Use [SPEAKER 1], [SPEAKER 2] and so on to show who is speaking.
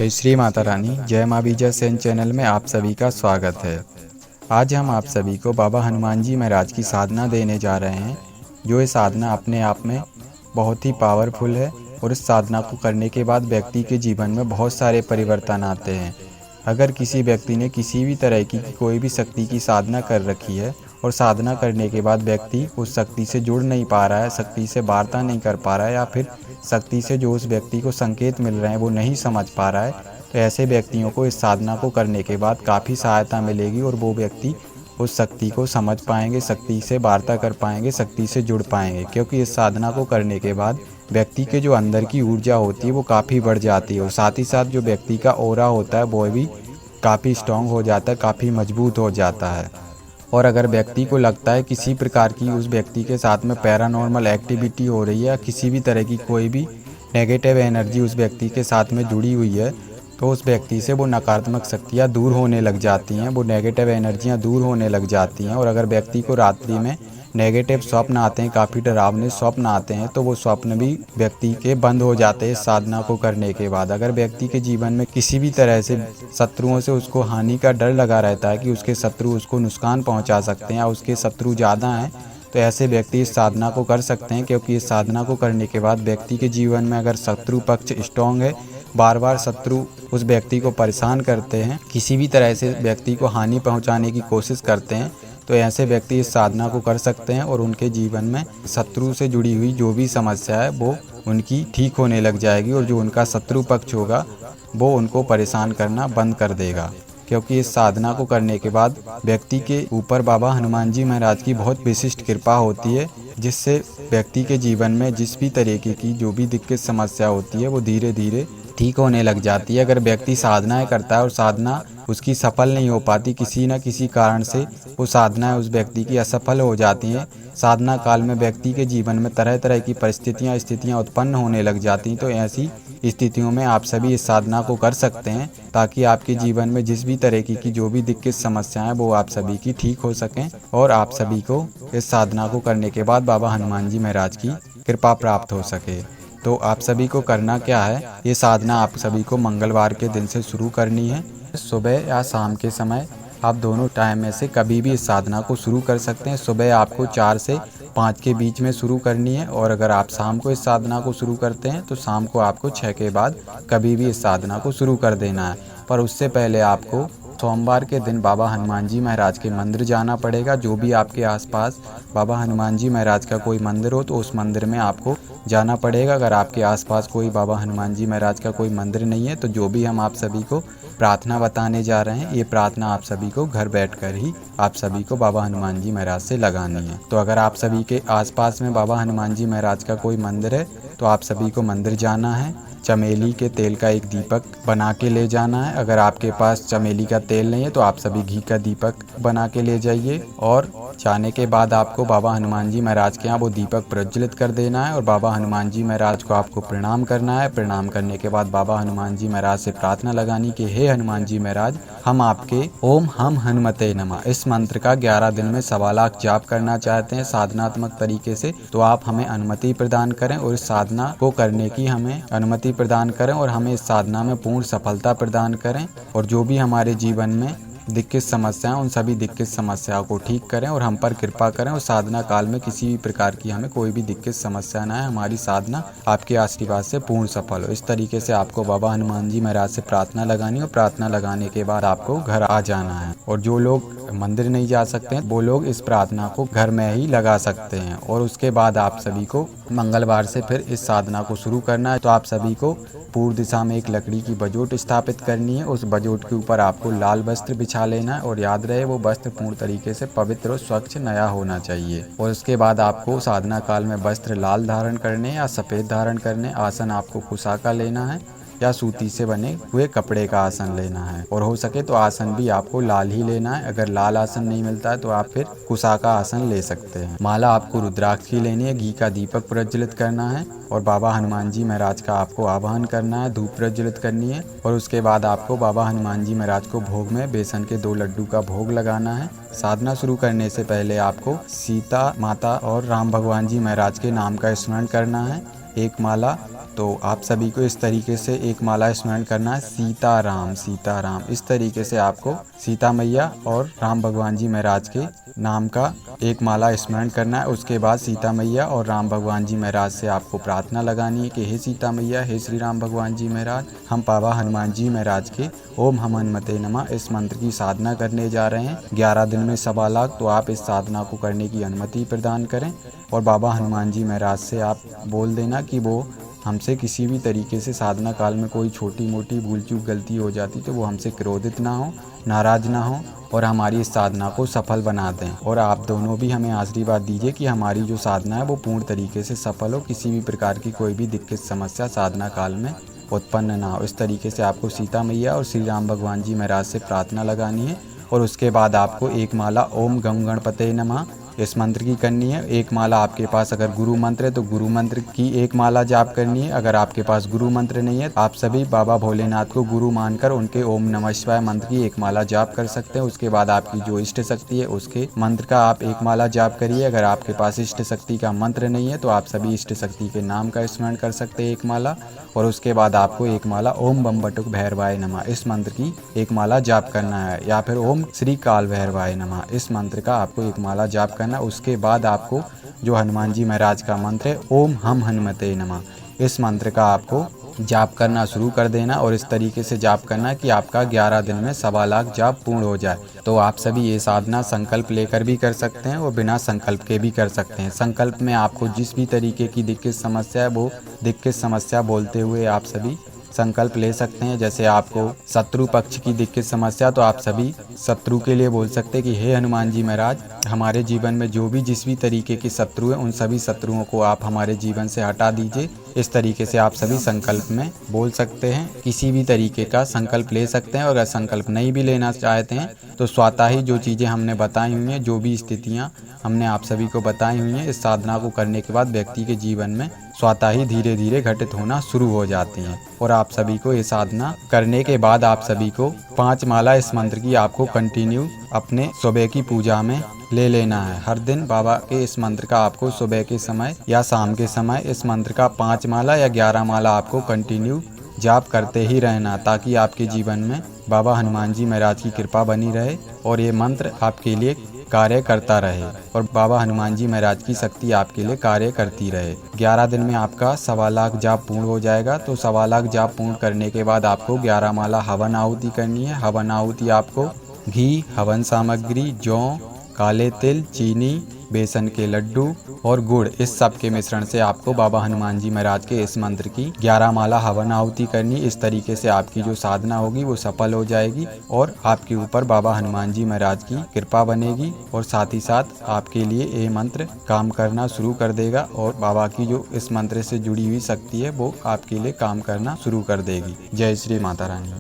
[SPEAKER 1] जय श्री माता रानी। जय माँ बीजा सेन चैनल में आप सभी का स्वागत है। आज हम आप सभी को बाबा हनुमान जी महाराज की साधना देने जा रहे हैं, जो ये साधना अपने आप में बहुत ही पावरफुल है और इस साधना को करने के बाद व्यक्ति के जीवन में बहुत सारे परिवर्तन आते हैं। अगर किसी व्यक्ति ने किसी भी तरह की कोई भी शक्ति की साधना कर रखी है और साधना करने के बाद व्यक्ति उस शक्ति से जुड़ नहीं पा रहा है, शक्ति से वार्ता नहीं कर पा रहा है, या फिर शक्ति से जो उस व्यक्ति को संकेत मिल रहे हैं वो नहीं समझ पा रहा है, तो ऐसे व्यक्तियों को इस साधना को करने के बाद काफ़ी सहायता मिलेगी और वो व्यक्ति उस शक्ति को समझ पाएंगे, शक्ति से वार्ता कर पाएंगे, शक्ति से जुड़ पाएंगे। क्योंकि इस साधना को करने के बाद व्यक्ति के जो अंदर की ऊर्जा होती है वो काफ़ी बढ़ जाती है और साथ ही साथ जो व्यक्ति का ऑरा होता है वो भी काफ़ी स्ट्रॉन्ग हो जाता है, काफ़ी मजबूत हो जाता है। और अगर व्यक्ति को लगता है किसी प्रकार की उस व्यक्ति के साथ में पैरानॉर्मल एक्टिविटी हो रही है या किसी भी तरह की कोई भी नेगेटिव एनर्जी उस व्यक्ति के साथ में जुड़ी हुई है, तो उस व्यक्ति से वो नकारात्मक शक्तियाँ दूर होने लग जाती हैं, वो नेगेटिव एनर्जियाँ दूर होने लग जाती हैं। और अगर व्यक्ति को रात्रि में नेगेटिव स्वप्न आते हैं, काफ़ी डरावने स्वप्न आते हैं, तो वो स्वप्न भी व्यक्ति के बंद हो जाते हैं साधना को करने के बाद। अगर व्यक्ति के जीवन में किसी भी तरह से शत्रुओं से उसको हानि का डर लगा रहता है कि उसके शत्रु उसको नुकसान पहुंचा सकते हैं या उसके शत्रु ज़्यादा हैं, तो ऐसे व्यक्ति इस साधना को कर सकते हैं। क्योंकि इस साधना को करने के बाद व्यक्ति के जीवन में अगर शत्रु पक्ष स्ट्रॉन्ग है, बार बार शत्रु उस व्यक्ति को परेशान करते हैं, किसी भी तरह से व्यक्ति को हानि पहुंचाने की कोशिश करते हैं, तो ऐसे व्यक्ति इस साधना को कर सकते हैं और उनके जीवन में शत्रु से जुड़ी हुई जो भी समस्या है वो उनकी ठीक होने लग जाएगी और जो उनका शत्रु पक्ष होगा वो उनको परेशान करना बंद कर देगा। क्योंकि इस साधना को करने के बाद व्यक्ति के ऊपर बाबा हनुमान जी महाराज की बहुत विशिष्ट कृपा होती है, जिससे व्यक्ति के जीवन में जिस भी तरीके की जो भी दिक्कत समस्या होती है वो धीरे धीरे ठीक होने लग जाती है। अगर व्यक्ति साधनाएं करता है और साधना उसकी सफल नहीं हो पाती, किसी न किसी कारण से वो साधनाएं उस व्यक्ति की असफल हो जाती हैं, साधना काल में व्यक्ति के जीवन में तरह तरह की स्थितियां उत्पन्न होने लग जाती हैं, तो ऐसी स्थितियों में आप सभी इस साधना को कर सकते हैं ताकि आपके जीवन में जिस भी तरह की जो भी दिक्कत समस्याएं वो आप सभी की ठीक हो सकें और आप सभी को इस साधना को करने के बाद बाबा हनुमान जी महाराज की कृपा प्राप्त हो सके। तो आप सभी को करना क्या है, ये साधना आप सभी को मंगलवार के दिन से शुरू करनी है। सुबह या शाम के समय आप दोनों टाइम में से कभी भी इस साधना को शुरू कर सकते हैं। सुबह आपको 4 से 5 के बीच में शुरू करनी है और अगर आप शाम को इस साधना को शुरू करते हैं तो शाम को आपको 6 के बाद कभी भी इस साधना को शुरू कर देना है। पर उससे पहले आपको सोमवार के दिन बाबा हनुमान जी महाराज के मंदिर जाना पड़ेगा। जो भी आपके आसपास बाबा हनुमान जी महाराज का कोई मंदिर हो तो उस मंदिर में आपको जाना पड़ेगा। अगर आपके आसपास कोई बाबा हनुमान जी महाराज का कोई मंदिर नहीं है तो जो भी हम आप सभी को प्रार्थना बताने जा रहे हैं, ये प्रार्थना आप सभी को घर बैठकर ही आप सभी को बाबा हनुमान जी महाराज से लगानी है। तो अगर आप सभी के आसपास में बाबा हनुमान जी महाराज का कोई मंदिर है तो आप सभी को मंदिर जाना है, चमेली के तेल का एक दीपक बना के ले जाना है। अगर आपके पास चमेली का तेल नहीं है तो आप सभी घी का दीपक बना के ले जाइए और जाने के बाद आपको बाबा हनुमान जी महाराज के यहाँ वो दीपक प्रज्वलित कर देना है और बाबा हनुमान जी महाराज को आपको प्रणाम करना है। प्रणाम करने के बाद बाबा हनुमान जी महाराज से प्रार्थना लगानी कि हे हनुमान जी महाराज, हम आपके ओम हम हनुमते नमः इस मंत्र का 11 दिन में 1.25 लाख जाप करना चाहते हैं साधनात्मक तरीके से। तो आप हमें अनुमति प्रदान करें और इस साधना को करने की हमें अनुमति प्रदान करें और हमें इस साधना में पूर्ण सफलता प्रदान करें और जो भी हमारे जीवन में दिक्कत समस्याएं उन सभी दिक्कत समस्याओं को ठीक करें और हम पर कृपा करें और साधना काल में किसी भी प्रकार की हमें कोई भी दिक्कत समस्या ना है, हमारी साधना आपके आशीर्वाद से पूर्ण सफल हो। इस तरीके से आपको बाबा हनुमान जी महाराज से प्रार्थना लगानी और प्रार्थना लगाने के बाद आपको घर आ जाना है। और जो लोग मंदिर नहीं जा सकते हैं वो लोग इस प्रार्थना को घर में ही लगा सकते हैं और उसके बाद आप सभी को मंगलवार से फिर इस साधना को शुरू करना है। तो आप सभी को पूर्व दिशा में एक लकड़ी की बजोट स्थापित करनी है। उस बजोट के ऊपर आपको लाल वस्त्र बिछा लेना है और याद रहे वो वस्त्र पूर्ण तरीके से पवित्र और स्वच्छ नया होना चाहिए। और उसके बाद आपको साधना काल में वस्त्र लाल धारण करने या सफ़ेद धारण करने, आसन आपको कुशा का लेना है या सूती से बने हुए कपड़े का आसन लेना है और हो सके तो आसन भी आपको लाल ही लेना है। अगर लाल आसन नहीं मिलता है तो आप फिर कुशा का आसन ले सकते हैं। माला आपको रुद्राक्ष की लेनी है, घी का दीपक प्रज्वलित करना है और बाबा हनुमान जी महाराज का आपको आह्वान करना है, धूप प्रज्वलित करनी है और उसके बाद आपको बाबा हनुमान जी महाराज को भोग में बेसन के 2 लड्डू का भोग लगाना है। साधना शुरू करने से पहले आपको सीता माता और राम भगवान जी महाराज के नाम का स्मरण करना है। एक माला तो आप सभी को इस तरीके से एक माला स्मरण करना है, सीताराम सीताराम। इस तरीके से आपको सीता मैया और राम भगवान जी महाराज के नाम का एक माला स्मरण करना है। उसके बाद सीता मैया और राम भगवान जी महाराज से आपको प्रार्थना लगानी है कि हे सीता मैया, हे श्री राम भगवान जी महाराज, हम बाबा हनुमान जी महाराज के ओम हम हनुमते नमः इस मंत्र की साधना करने जा रहे हैं 11 दिन में 1.25 लाख। तो आप इस साधना को करने की अनुमति प्रदान करें और बाबा हनुमान जी महाराज से आप बोल देना कि वो हमसे किसी भी तरीके से साधना काल में कोई छोटी मोटी भूल चूक गलती हो जाती तो वो हमसे क्रोधित ना हो, नाराज ना हो और हमारी इस साधना को सफल बना दें। और आप दोनों भी हमें आशीर्वाद दीजिए कि हमारी जो साधना है वो पूर्ण तरीके से सफल हो, किसी भी प्रकार की कोई भी दिक्कत समस्या साधना काल में उत्पन्न ना हो। इस तरीके से आपको सीता मैया और श्री राम भगवान जी महाराज से प्रार्थना लगानी है। और उसके बाद आपको एक माला ओम गम गणपते नमः इस मंत्र की करनी है। एक माला आपके पास अगर गुरु मंत्र है तो गुरु मंत्र की एक माला जाप करनी है। अगर आपके पास गुरु मंत्र नहीं है, आप सभी बाबा भोलेनाथ को गुरु मानकर उनके ओम नमः शिवाय मंत्र की एक माला जाप कर सकते हैं। उसके बाद आपकी जो इष्ट शक्ति है उसके मंत्र का आप एक माला जाप करिए। अगर आपके पास इष्ट शक्ति का मंत्र नहीं है तो आप सभी इष्ट शक्ति के नाम का स्मरण कर सकते हैं एक माला। और उसके बाद आपको एक माला ओम बम बटुक भैरवाय नमः इस मंत्र की एक माला जाप करना है, या फिर ओम श्री काल भैरवाय नमः इस मंत्र का आपको एक माला जाप करना। उसके बाद आपको जो हनुमान जी महाराज का मंत्र है ओम हम हनुमते नमः इस मंत्र का आपको जाप करना शुरू कर देना। और इस तरीके से जाप करना कि आपका 11 दिन में 1.25 लाख जाप पूर्ण हो जाए। तो आप सभी ये साधना संकल्प लेकर भी कर सकते हैं और बिना संकल्प के भी कर सकते हैं। संकल्प में आपको जिस भी तरीके की दिक्कत समस्या है वो दिक्कत समस्या बोलते हुए आप सभी संकल्प ले सकते हैं। जैसे आपको शत्रु पक्ष की दिक्कत समस्या, तो आप सभी शत्रु के लिए बोल सकते हैं कि हे हनुमान जी महाराज, हमारे जीवन में जो भी जिस भी तरीके के शत्रु हैं उन सभी शत्रुओं को आप हमारे जीवन से हटा दीजिए। इस तरीके से आप सभी संकल्प में बोल सकते हैं। किसी भी तरीके का संकल्प ले सकते हैं। और अगर संकल्प नहीं भी लेना चाहते हैं तो स्वतः ही जो चीज़ें हमने बताई हुई हैं, जो भी स्थितियाँ हमने आप सभी को बताई हुई हैं, इस साधना को करने के बाद व्यक्ति के जीवन में स्वतः ही धीरे धीरे घटित होना शुरू हो जाती हैं। और आप सभी को ये साधना करने के बाद आप सभी को 5 माला इस मंत्र की आपको कंटिन्यू अपने सुबह की पूजा में ले लेना है। हर दिन बाबा के इस मंत्र का आपको सुबह के समय या शाम के समय इस मंत्र का 5 माला या 11 माला आपको कंटिन्यू जाप करते ही रहना, ताकि आपके जीवन में बाबा हनुमान जी महाराज की कृपा बनी रहे और ये मंत्र आपके लिए कार्य करता रहे और बाबा हनुमान जी महाराज की शक्ति आपके लिए कार्य करती रहे। 11 दिन में आपका 1.25 लाख जाप पूर्ण हो जाएगा। तो 1.25 लाख जाप पूर्ण करने के बाद आपको 11 माला हवन आहुति करनी है। हवन आहुति आपको घी, हवन सामग्री, जौ, काले तिल, चीनी, बेसन के लड्डू और गुड़, इस सब के मिश्रण से आपको बाबा हनुमान जी महाराज के इस मंत्र की 11 माला हवन आहुति करनी। इस तरीके से आपकी जो साधना होगी वो सफल हो जाएगी और आपके ऊपर बाबा हनुमान जी महाराज की कृपा बनेगी और साथ ही साथ आपके लिए ये मंत्र काम करना शुरू कर देगा और बाबा की जो इस मंत्र से जुड़ी हुई शक्ति है वो आपके लिए काम करना शुरू कर देगी। जय श्री माता रानी।